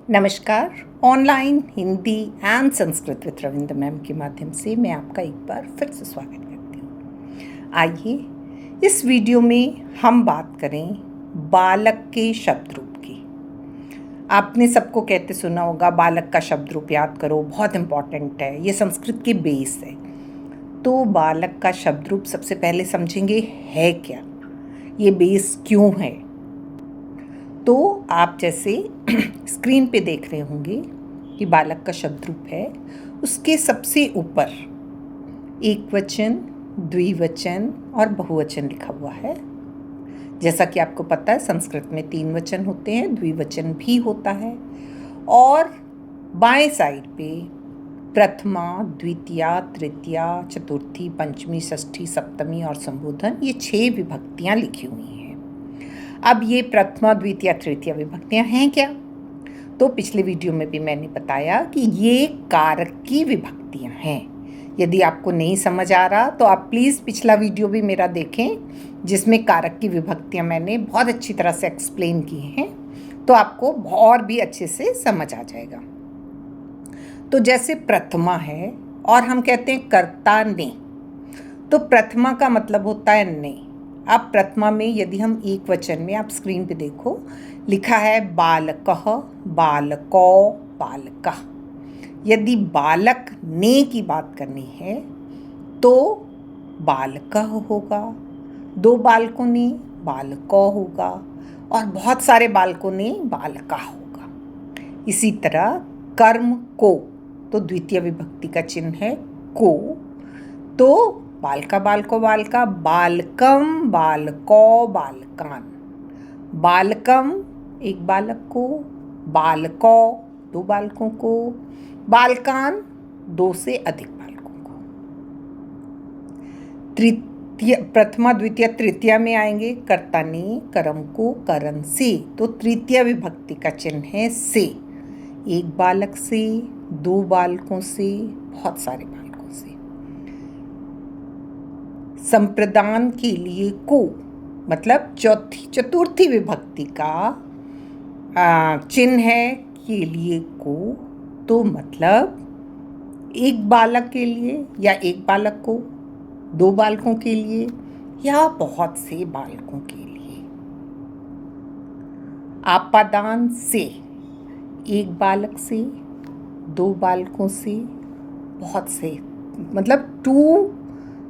नमस्कार। Online Hindi and Sanskrit with Ravindra ma'am के माध्यम से मैं आपका एक बार फिर से स्वागत करती हूँ। आइए इस वीडियो में हम बात करें बालक के शब्द रूप की। आपने सबको कहते सुना होगा बालक का शब्द रूप याद करो, बहुत इम्पॉर्टेंट है, ये संस्कृत के बेस है। तो बालक का शब्द रूप सबसे पहले समझेंगे है क्या, ये बेस क्यों है। तो आप जैसे स्क्रीन पे देख रहे होंगे कि बालक का शब्द रूप है, उसके सबसे ऊपर एक वचन, द्विवचन और बहुवचन लिखा हुआ है। जैसा कि आपको पता है संस्कृत में 3 वचन होते हैं, द्विवचन भी होता है। और बाएं साइड पे प्रथमा, द्वितीया, तृतीया, चतुर्थी, पंचमी, षष्ठी, सप्तमी और संबोधन, ये 6 विभक्तियाँ लिखी हुई हैं। अब ये प्रथमा, द्वितीय, तृतीय विभक्तियां हैं क्या? तो पिछले वीडियो में भी मैंने बताया कि ये कारक की विभक्तियां हैं। यदि आपको नहीं समझ आ रहा तो आप प्लीज़ पिछला वीडियो भी मेरा देखें, जिसमें कारक की विभक्तियां मैंने बहुत अच्छी तरह से एक्सप्लेन की हैं, तो आपको और भी अच्छे से समझ आ जाएगा। तो जैसे प्रथमा है और हम कहते हैं कर्ता ने, तो प्रथमा का मतलब होता है ने। अब प्रथमा में यदि हम एक वचन में, आप स्क्रीन पे देखो, लिखा है बालकः, बालको, बालका। यदि बालक ने की बात करनी है तो बालकः होगा, 2 बालकों ने बालको होगा और बहुत सारे बालकों ने बालका होगा। इसी तरह कर्म को, तो द्वितीय विभक्ति का चिन्ह है को, तो बालका, बालको, बालका, बालकम, बालको, बालकान। बालकम एक बालक को, बालको 2 बालकों को, बालकान 2 से अधिक बालकों को। तृतीय, प्रथमा, द्वितीय, तृतीय में आएंगे कर्ता ने, कर्म को, करण से, तो तृतीय विभक्ति का चिन्ह है से। 1 बालक से, 2 बालकों से, बहुत सारे बालकों से। संप्रदान के लिए को, मतलब चतुर्थी विभक्ति का चिन्ह है के लिए को, तो मतलब 1 बालक के लिए या 1 बालक को, 2 बालकों के लिए या बहुत से बालकों के लिए। आपादान से 1 बालक से, 2 बालकों से, बहुत से, मतलब 2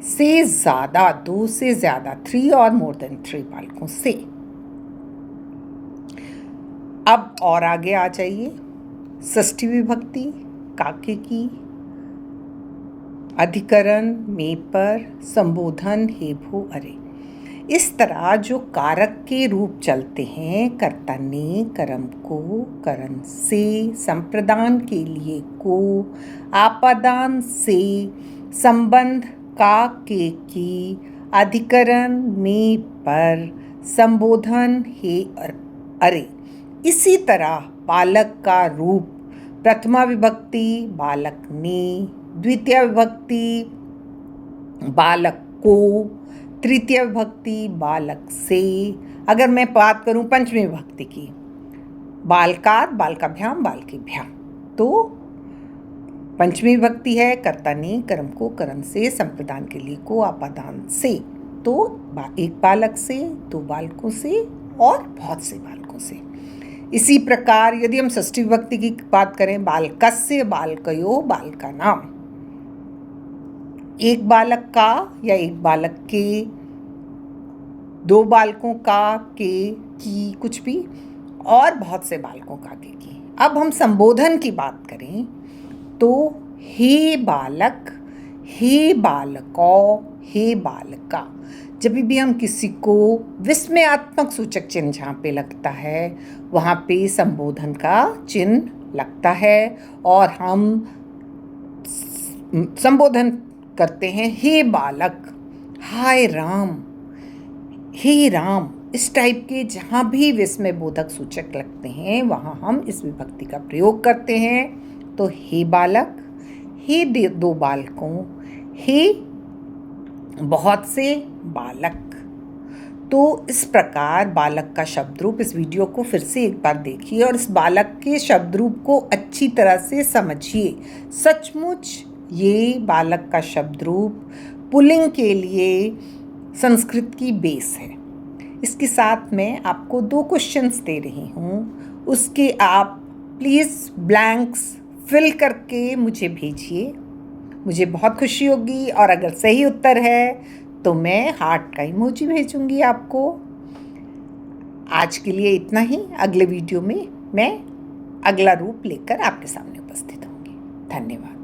से ज़्यादा, 2 से ज़्यादा, 3 और मोर देन 3 बालकों से। अब और आगे आ जाइए, षष्ठी विभक्ति काके की, अधिकरण में पर, संबोधन हे भो अरे। इस तरह जो कारक के रूप चलते हैं, कर्ता ने, कर्म को, करण से, संप्रदान के लिए को, आपादान से, संबंध का के की, अधिकरण में पर, संबोधन हे अरे। इसी तरह बालक का रूप प्रथमा विभक्ति बालक ने, द्वितीय विभक्ति बालक को, तृतीय विभक्ति बालक से। अगर मैं बात करूं पंचमी विभक्ति की, बालकात, बालकाभ्याम, बालकेभ्याम, तो पंचमी विभक्ति है कर्ता ने, कर्म को, करण से, संप्रदान के लिए को, आपादान से, तो 1 बालक से, 2 बालकों से और बहुत से बालकों से। इसी प्रकार यदि हम षष्ठी विभक्ति की बात करें, बालकस्य, बालकयो, बालकानाम, 1 बालक का या 1 बालक के, 2 बालकों का, के, की, कुछ भी, और बहुत से बालकों का, के, की। अब हम संबोधन की बात करें तो हे बालक, हे बालको, हे बालका। जब भी हम किसी को विस्मयात्मक सूचक चिन्ह जहाँ पे लगता है वहाँ पे संबोधन का चिन्ह लगता है और हम संबोधन करते हैं हे बालक, हाय राम, हे राम। इस टाइप के जहाँ भी विस्मय बोधक सूचक लगते हैं वहाँ हम इस विभक्ति का प्रयोग करते हैं। तो हे बालक, हे 2 बालकों, हे बहुत से बालक। तो इस प्रकार बालक का शब्द रूप, इस वीडियो को फिर से एक बार देखिए और इस बालक के शब्द रूप को अच्छी तरह से समझिए। सचमुच ये बालक का शब्द रूप पुल्लिंग के लिए संस्कृत की बेस है। इसके साथ मैं आपको 2 क्वेश्चंस दे रही हूँ, उसके आप प्लीज़ ब्लैंक्स फिल करके मुझे भेजिए, मुझे बहुत खुशी होगी। और अगर सही उत्तर है तो मैं हार्ट का इमोजी भेजूंगी आपको। आज के लिए इतना ही। अगले वीडियो में मैं अगला रूप लेकर आपके सामने उपस्थित होंगी। धन्यवाद।